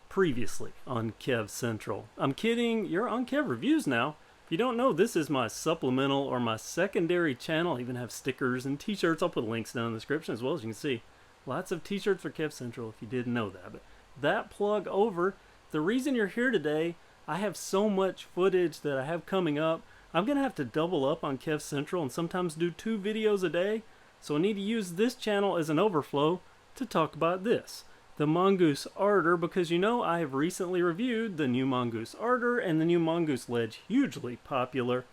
previously on Kev Central. I'm kidding, you're on KevReviews now. If you don't know, this is my supplemental or my secondary channel. I even have stickers and t-shirts. I'll put links down in the description as well. As you can see, lots of t-shirts for Kev Central if you didn't know that. But that plug over, the reason you're here today, I have so much footage that I have coming up. I'm going to have to double up on Kev Central and sometimes do 2 videos a day. So I need to use this channel as an overflow to talk about this, the Mongoose Ardor, because you know I have recently reviewed the new Mongoose Ardor and the new Mongoose Ledge, hugely popular.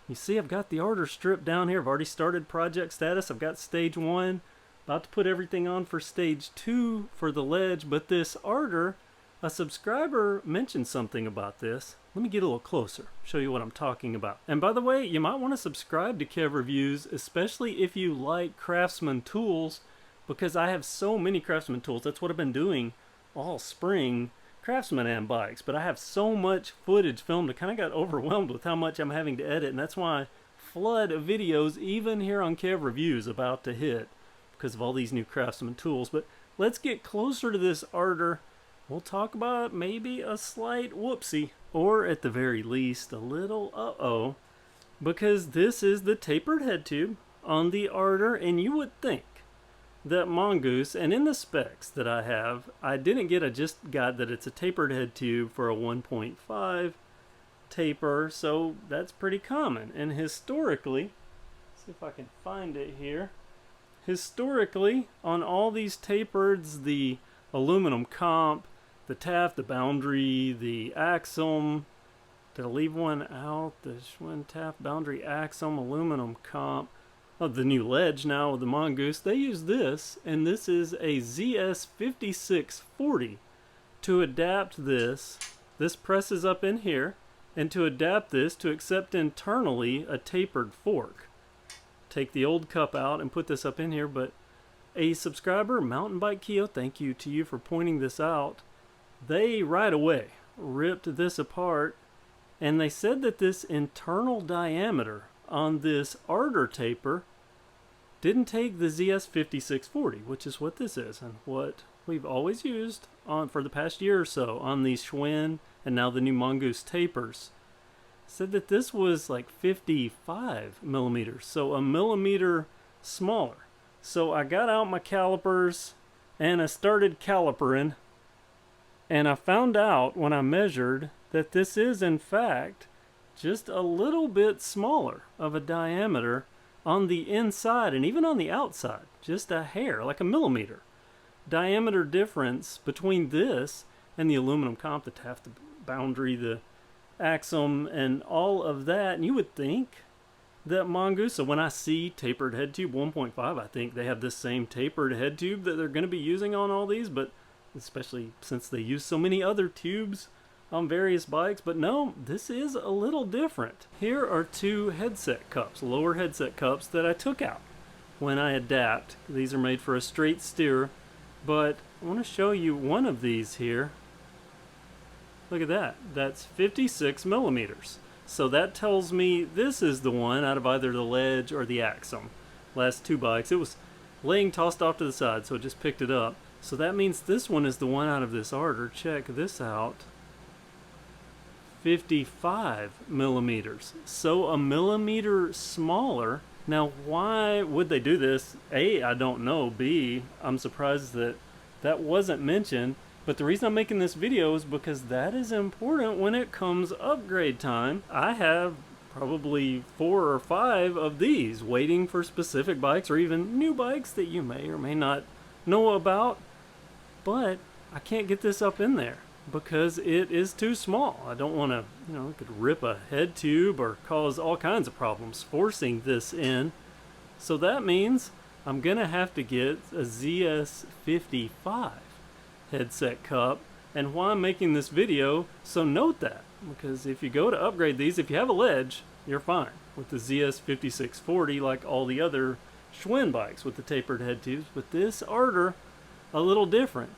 You see I've got the Ardor stripped down here. I've already started project status. I've got stage 1, about to put everything on for stage 2 for the Ledge, but this Ardor, a subscriber mentioned something about this. Let me get a little closer, show you what I'm talking about. And by the way, you might want to subscribe to KevReviews, especially if you like Craftsman tools, because I have so many Craftsman tools. That's what I've been doing all spring, Craftsman and bikes. But I have so much footage filmed, I kind of got overwhelmed with how much I'm having to edit, and that's why flood of videos, even here on KevReviews, about to hit because of all these new Craftsman tools. But let's get closer to this Ardor. We'll talk about maybe a slight whoopsie, or at the very least a little uh-oh, because this is the tapered head tube on the Ardor, and you would think that Mongoose, and in the specs that I have, I didn't get, I just got that it's a tapered head tube for a 1.5 taper, so that's pretty common. And historically, see if I can find it here, historically on all these tapereds, the aluminum comp, the taft, the boundary, the axle, did I leave one out? The Schwinn taft, boundary, axle, aluminum comp. Oh, the new Ledge now with the Mongoose, they use this, and this is a ZS5640 to adapt this. This presses up in here, and to adapt this to accept internally a tapered fork. Take the old cup out and put this up in here, but a subscriber, Mountain Bike Keo, thank you to you for pointing this out. They right away ripped this apart, and they said that this internal diameter on this Ardor taper didn't take the ZS5640, which is what this is and what we've always used on for the past year or so on these Schwinn and now the new Mongoose tapers. Said that this was like 55 millimeters, so a millimeter smaller. So I got out my calipers and I started calipering, and I found out when I measured that this is in fact just a little bit smaller of a diameter on the inside and even on the outside, just a hair, like a millimeter diameter difference between this and the aluminum comp, the taft, the boundary, the axle, and all of that. And you would think that Mongoose, so when I see tapered head tube 1.5, I think they have this same tapered head tube that they're going to be using on all these, but especially since they use so many other tubes on various bikes. But no, this is a little different. Here are 2 headset cups, lower headset cups that I took out when I adapt. These are made for a straight steer, but I want to show you one of these here. Look at that, that's 56 millimeters. So that tells me this is the one out of either the Ledge or the Axle. Last 2 bikes, it was laying tossed off to the side, so I just picked it up. So that means this one is the one out of this Ardor. Check this out. 55 millimeters. So a millimeter smaller. Now, why would they do this? A, I don't know. B, I'm surprised that that wasn't mentioned. But the reason I'm making this video is because that is important when it comes upgrade time. I have probably 4 or 5 of these waiting for specific bikes or even new bikes that you may or may not know about. But I can't get this up in there because it is too small. I don't want to, it could rip a head tube or cause all kinds of problems forcing this in. So that means I'm going to have to get a ZS55 headset cup. And why I'm making this video, so note that, because if you go to upgrade these, if you have a Ledge, you're fine with the ZS5640 like all the other Schwinn bikes with the tapered head tubes. But this Ardor, a little different.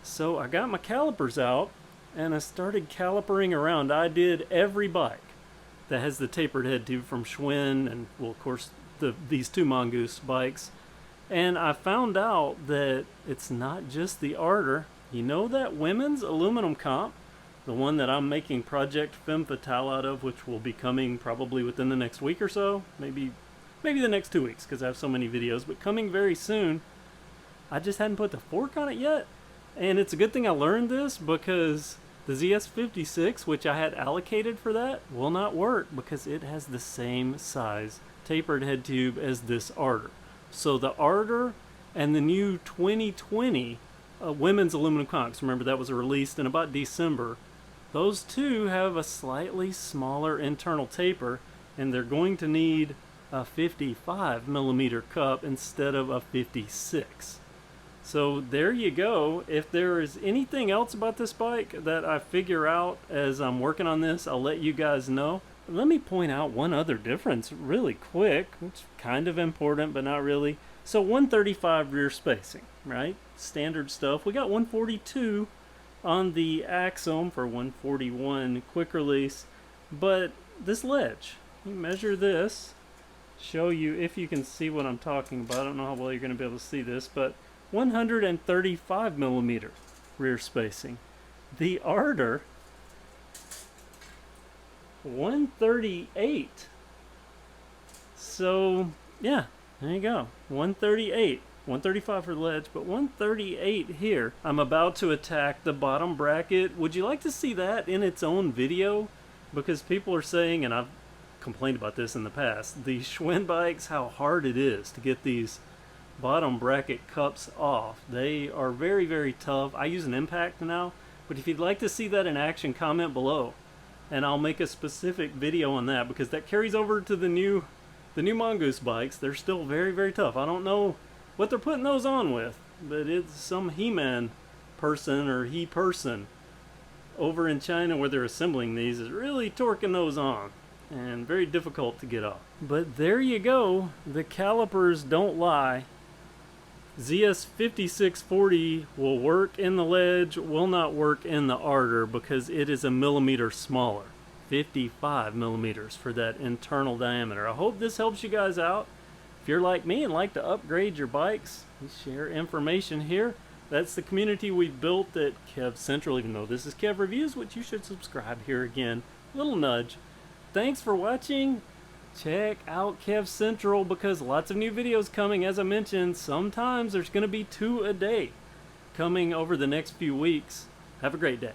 So I got my calipers out and I started calipering around. I did every bike that has the tapered head tube from Schwinn and, well, of course, these 2 Mongoose bikes. And I found out that it's not just the Ardor. You know that women's aluminum comp, the one that I'm making Project Femme Fatale out of, which will be coming probably within the next week or so, maybe the next 2 weeks because I have so many videos, but coming very soon. I just hadn't put the fork on it yet, and it's a good thing I learned this because the ZS56, which I had allocated for that, will not work because it has the same size tapered head tube as this Ardor. So the Ardor and the new 2020 women's aluminum conchs, remember that was released in about December, those two have a slightly smaller internal taper, and they're going to need a 55 millimeter cup instead of a 56. So there you go. If there is anything else about this bike that I figure out as I'm working on this, I'll let you guys know. Let me point out one other difference really quick, which is kind of important but not really. So 135 rear spacing, right? Standard stuff. We got 142 on the Axum for 141 quick release, but this ledge, you measure this, show you if you can see what I'm talking about. I don't know how well you're going to be able to see this, but 135 millimeter rear spacing. The Ardor, 138. So yeah, there you go. 138. 135 for the ledge, but 138 here. I'm about to attack the bottom bracket. Would you like to see that in its own video? Because people are saying, and I've complained about this in the past, the Schwinn bikes, how hard it is to get these bottom bracket cups off. They are very, very tough. I use an impact now, but if you'd like to see that in action, comment below, and I'll make a specific video on that, because that carries over to the new Mongoose bikes. They're still very, very tough. I don't know what they're putting those on with, but it's some He-Man person or he-person over in China where they're assembling these is really torquing those on, and very difficult to get off. But there you go. The calipers don't lie. ZS5640 will work in the ledge, will not work in the Ardor because it is a millimeter smaller. 55 millimeters for that internal diameter. I hope this helps you guys out. If you're like me and like to upgrade your bikes, we share information here. That's the community we've built at Kev Central, even though this is Kev Reviews, which you should subscribe here again. Little nudge. Thanks for watching. Check out Kev Central because lots of new videos coming. As I mentioned, sometimes there's going to be 2 a day coming over the next few weeks. Have a great day.